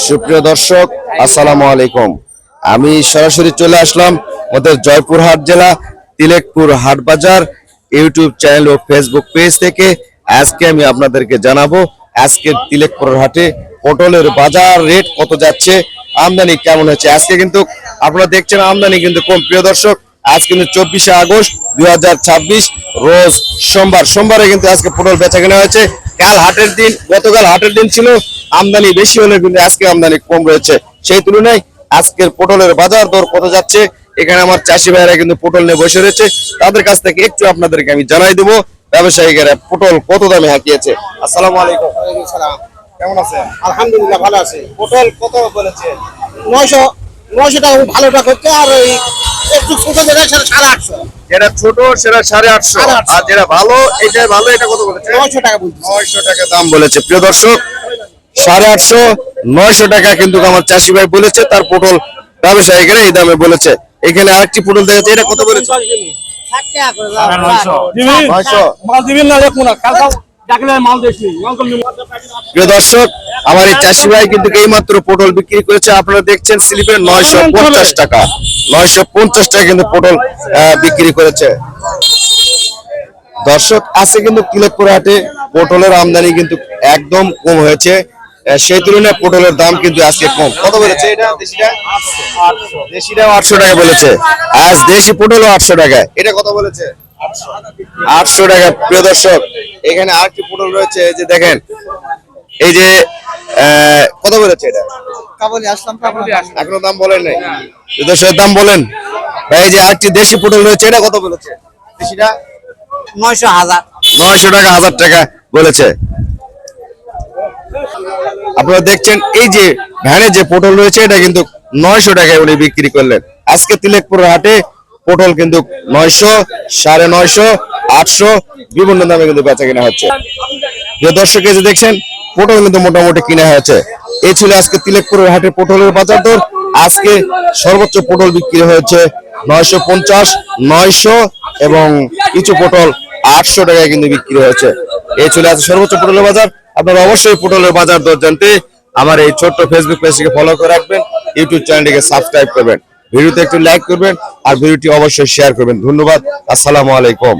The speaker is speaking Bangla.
সুপ্রিয় দর্শক, আসসালামু আলাইকুম। আমি সরাসরি চলে আসলাম আমাদের জয়পুরহাট জেলা তিলেকপুর হাট বাজার ইউটিউব চ্যানেল ও ফেসবুক পেজ থেকে। আজকে আমি আপনাদেরকে জানাবো আজকের তিলেকপুর হাটে পটলের বাজার রেট কত যাচ্ছে, আমদানি কেমন হচ্ছে। আজকে কিন্তু আপনারা দেখছেন আমদানি কিন্তু কম। প্রিয় দর্শক, আজ কিন্তু 24শে আগস্ট 2026 রোজ সোমবারে কিন্তু আজকে পটল বেচা কেনা হয়েছে। কাল হাটের দিন, গতকাল হাটের দিন ছিল, আমদানি বেশি হলে কিন্তু আজকে আমদানি কম রয়েছে। সেই তুলনায় আজকের পটলের বাজার দর কত যাচ্ছে, এখানে আমার চাষি ভাইরা কিন্তু পটল নিয়ে বসে রয়েছে, তাদের কাছ থেকে একটু আপনাদেরকে আমি জানাই দেবো ব্যবসায়ীরা পটল কত দামে হাঁকিয়েছে। আসসালামু আলাইকুম। কেমন আছেন? আলহামদুলিল্লাহ ভালো আছে। পটল কত বলেছে? 900 টাকা ভালোটা করতে, আর ওই একটু ছোট যেটা সেটা 850। যেটা ছোট সেটা 850, আর যেটা ভালো এটা ভালো, এটা কত বলেছে? 900 টাকা বলছি। 900 টাকা দাম বলেছে। প্রিয় দর্শক, 850 900 টাকা কিন্তু আমার চাষি ভাই বলেছে, তার পটল ব্যবসায়ীরা এই দামে বলেছে। এখানে আরেকটি পটল দেখা যাচ্ছে, এটা কত বলেছে? 900। মাল দিবেন না, দেখুন না কালকে ডাকলে মাল দেশনি। প্রিয় দর্শক, আমার এই চাষি ভাই কিন্তু এই মাত্র পটল বিক্রি করেছে, আপনারা দেখছেন স্লিপে 950 টাকা। 950 টাকা কিন্তু পটল বিক্রি করেছে। দর্শক, আজকে কিন্তু তিলেকপুর হাটে পটলের আমদানি কিন্তু একদম কম হয়েছে, সেই তুলনায় পটলের দাম কিন্তু আজকে কম। কত বলেছে এটা? দেশিটাও 800 টাকা বলেছে। আজ দেশি পটলও 800 টাকা। এটা কত বলেছে? 800 টাকা। প্রিয় দর্শক, এখানে আরেকটি পটল রয়েছে, এই যে দেখেন, এই যে কত বলেছে এটা? এখনো দাম বলেন নাই। দর্শক দাম বলেন ভাই। এই যে আরেকটি দেশি পটল রয়েছে, এটা কত বলেছে? দেশিটা 900 টাকা, 1000 টাকা বলেছে। আপনারা দেখছেন এই যে ভ্যানে যে পটল রয়েছে, এটা কিন্তু 900 টাকায় উনি বিক্রি করলেন। আজকে তিলেকপুর হাটে পটল কিন্তু 900, 950, 800 বিভিন্ন দামে কিন্তু বেচা কিনা হচ্ছে। যে দর্শক, এই যে দেখছেন পটল কিন্তু মোটামুটি কিনা হয়েছে। এই ছিল আজকে তিলেকপুরের হাটে পটলের বাজার দর। আজকে সর্বোচ্চ পটল বিক্রি হয়েছে 950, 900 এবং কিছু পটল 800 টাকায় কিন্তু বিক্রি হয়েছে। এই ছিল আজকে সর্বোচ্চ পটলের বাজার। আপনারা অবশ্যই পটলের বাজার দর জানতে আমার এই ছোট্ট ফেসবুক পেজটিকে ফলো করে রাখবেন, ইউটিউব চ্যানেলটিকে সাবস্ক্রাইব করবেন, ভিডিওতে একটু লাইক করবেন, আর ভিডিওটি অবশ্যই শেয়ার করবেন। ধন্যবাদ। আসসালামু আলাইকুম।